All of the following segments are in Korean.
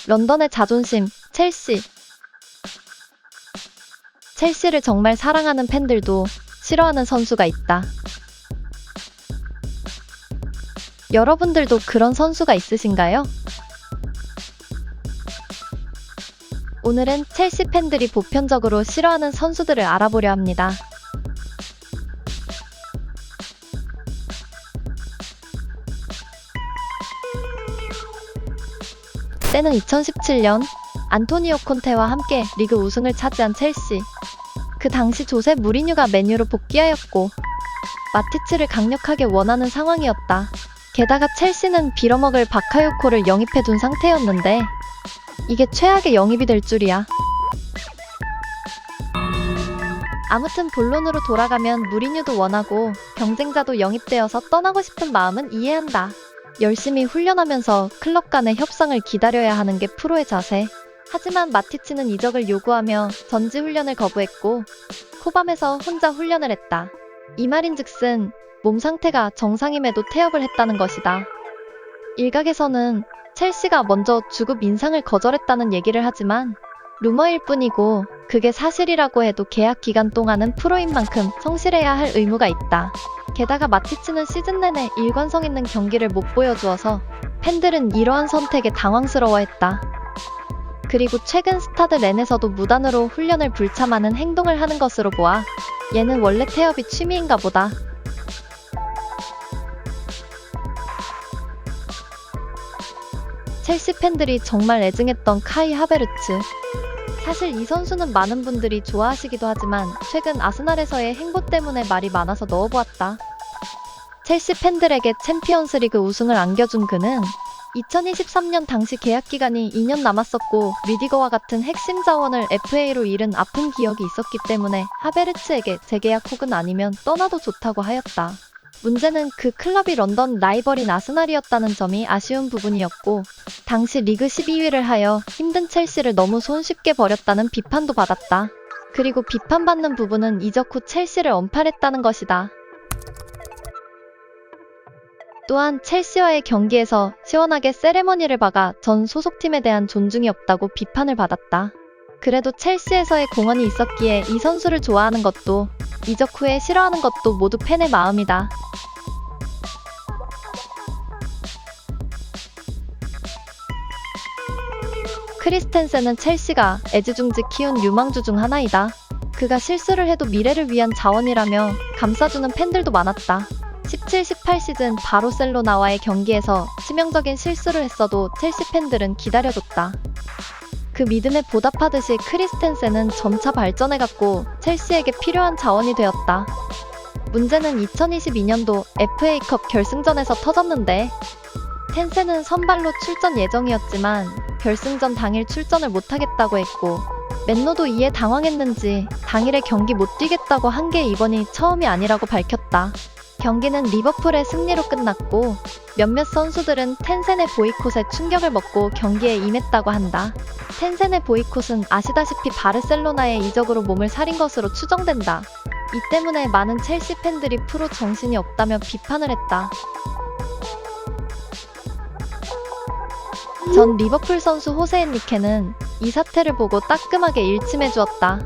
런던의 자존심, 첼시. 첼시를 정말 사랑하는 팬들도 싫어하는 선수가 있다. 여러분들도 그런 선수가 있으신가요? 오늘은 첼시 팬들이 보편적으로 싫어하는 선수들을 알아보려 합니다. 때는 2017년 안토니오 콘테와 함께 리그 우승을 차지한 첼시. 그 당시 조세 무리뉴가 맨유로 복귀하였고 마티츠를 강력하게 원하는 상황이었다. 게다가 첼시는 빌어먹을 바카요코를 영입해둔 상태였는데 이게 최악의 영입이 될 줄이야. 아무튼 본론으로 돌아가면 무리뉴도 원하고 경쟁자도 영입되어서 떠나고 싶은 마음은 이해한다. 열심히 훈련하면서 클럽 간의 협상을 기다려야 하는 게 프로의 자세. 하지만 마티치는 이적을 요구하며 전지 훈련을 거부했고 코밤에서 혼자 훈련을 했다. 이 말인즉슨 몸 상태가 정상임에도 태업을 했다는 것이다. 일각에서는 첼시가 먼저 주급 인상을 거절했다는 얘기를 하지만 루머일 뿐이고 그게 사실이라고 해도 계약 기간 동안은 프로인 만큼 성실해야 할 의무가 있다. 게다가 마티치는 시즌 내내 일관성 있는 경기를 못 보여주어서 팬들은 이러한 선택에 당황스러워했다. 그리고 최근 스타드 렌에서도 무단으로 훈련을 불참하는 행동을 하는 것으로 보아 얘는 원래 태업이 취미인가 보다. 첼시 팬들이 정말 애증했던 카이 하베르츠. 사실 이 선수는 많은 분들이 좋아하시기도 하지만 최근 아스날에서의 행보 때문에 말이 많아서 넣어보았다. 첼시 팬들에게 챔피언스리그 우승을 안겨준 그는 2023년 당시 계약 기간이 2년 남았었고 리디거와 같은 핵심 자원을 FA로 잃은 아픈 기억이 있었기 때문에 하베르츠에게 재계약 혹은 아니면 떠나도 좋다고 하였다. 문제는 그 클럽이 런던 라이벌인 아스날이었다는 점이 아쉬운 부분이었고 당시 리그 12위를 하여 힘든 첼시를 너무 손쉽게 버렸다는 비판도 받았다. 그리고 비판받는 부분은 이적 후 첼시를 언팔했다는 것이다. 또한 첼시와의 경기에서 시원하게 세레머니를 박아 전 소속팀에 대한 존중이 없다고 비판을 받았다. 그래도 첼시에서의 공헌이 있었기에 이 선수를 좋아하는 것도 이적 후에 싫어하는 것도 모두 팬의 마음이다. 크리스텐센은 첼시가 애지중지 키운 유망주 중 하나이다. 그가 실수를 해도 미래를 위한 자원이라며 감싸주는 팬들도 많았다. 17-18 시즌 바르셀로나와의 경기에서 치명적인 실수를 했어도 첼시 팬들은 기다려줬다. 그 믿음에 보답하듯이 크리스텐센은 점차 발전해갔고 첼시에게 필요한 자원이 되었다. 문제는 2022년도 FA컵 결승전에서 터졌는데 텐센은 선발로 출전 예정이었지만 결승전 당일 출전을 못하겠다고 했고 맨노도 이에 당황했는지 당일에 경기 못 뛰겠다고 한 게 이번이 처음이 아니라고 밝혔다. 경기는 리버풀의 승리로 끝났고 몇몇 선수들은 텐센의 보이콧에 충격을 먹고 경기에 임했다고 한다. 텐센의 보이콧은 아시다시피 바르셀로나의 이적으로 몸을 사린 것으로 추정된다. 이 때문에 많은 첼시 팬들이 프로 정신이 없다며 비판을 했다. 전 리버풀 선수 호세 엔리케는 이 사태를 보고 따끔하게 일침해 주었다.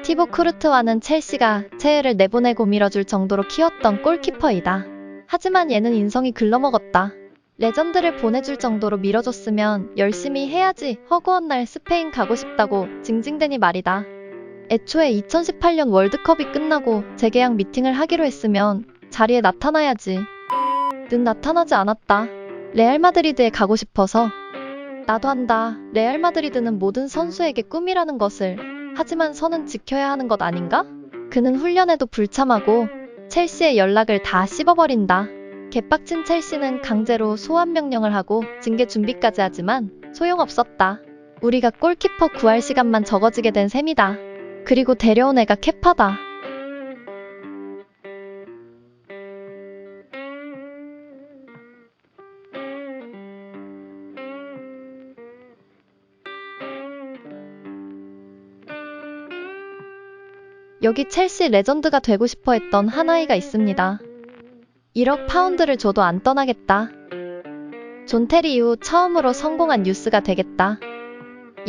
티보 쿠르트와는 첼시가 최애를 내보내고 밀어줄 정도로 키웠던 골키퍼이다. 하지만 얘는 인성이 글러먹었다. 레전드를 보내줄 정도로 밀어줬으면 열심히 해야지 허구한 날 스페인 가고 싶다고 징징대니 말이다. 애초에 2018년 월드컵이 끝나고 재계약 미팅을 하기로 했으면 자리에 나타나야지. 는 나타나지 않았다. 레알 마드리드에 가고 싶어서. 나도 한다. 레알 마드리드는 모든 선수에게 꿈이라는 것을. 하지만 선은 지켜야 하는 것 아닌가? 그는 훈련에도 불참하고 첼시의 연락을 다 씹어버린다. 개빡친 첼시는 강제로 소환 명령을 하고 징계 준비까지 하지만 소용없었다. 우리가 골키퍼 구할 시간만 적어지게 된 셈이다. 그리고 데려온 애가 케파다. 여기 첼시 레전드가 되고 싶어 했던 한 아이가 있습니다. 1억 파운드를 줘도 안 떠나겠다. 존 테리 이후 처음으로 성공한 뉴스가 되겠다.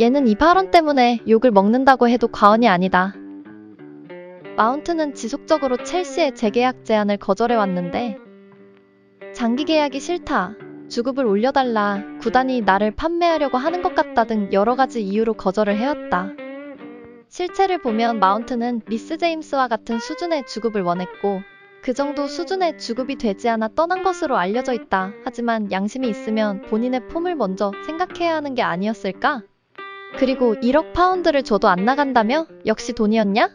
얘는 이 발언 때문에 욕을 먹는다고 해도 과언이 아니다. 마운트는 지속적으로 첼시의 재계약 제안을 거절해왔는데 장기 계약이 싫다, 주급을 올려달라, 구단이 나를 판매하려고 하는 것 같다 등 여러 가지 이유로 거절을 해왔다. 실체를 보면 마운트는 리스 제임스와 같은 수준의 주급을 원했고 그 정도 수준의 주급이 되지 않아 떠난 것으로 알려져 있다. 하지만 양심이 있으면 본인의 폼을 먼저 생각해야 하는 게 아니었을까? 그리고 1억 파운드를 줘도 안 나간다며? 역시 돈이었냐?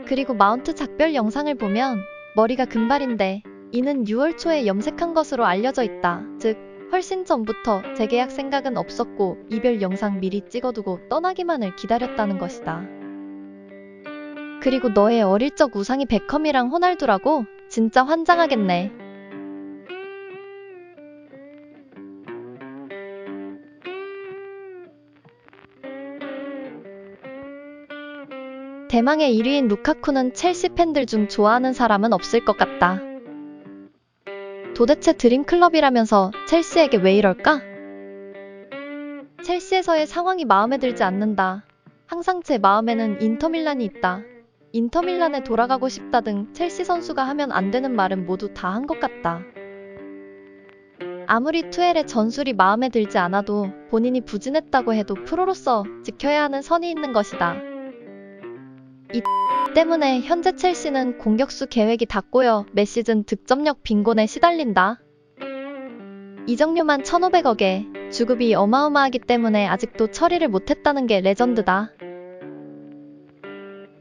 그리고 마운트 작별 영상을 보면 머리가 금발인데 이는 6월 초에 염색한 것으로 알려져 있다. 즉 훨씬 전부터 재계약 생각은 없었고 이별 영상 미리 찍어두고 떠나기만을 기다렸다는 것이다. 그리고 너의 어릴 적 우상이 베컴이랑 호날두라고? 진짜 환장하겠네. 대망의 1위인 루카쿠는 첼시 팬들 중 좋아하는 사람은 없을 것 같다. 도대체 드림클럽이라면서 첼시에게 왜 이럴까? 첼시에서의 상황이 마음에 들지 않는다. 항상 제 마음에는 인터밀란이 있다. 인터밀란에 돌아가고 싶다 등 첼시 선수가 하면 안 되는 말은 모두 다 한 것 같다. 아무리 투엘의 전술이 마음에 들지 않아도 본인이 부진했다고 해도 프로로서 지켜야 하는 선이 있는 것이다. 이 때문에 현재 첼시는 공격수 계획이 다 꼬여 매 시즌 득점력 빈곤에 시달린다. 이적료만 1,500억에 주급이 어마어마하기 때문에 아직도 처리를 못했다는 게 레전드다.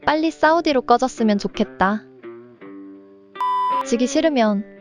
빨리 사우디로 꺼졌으면 좋겠다. 지기 싫으면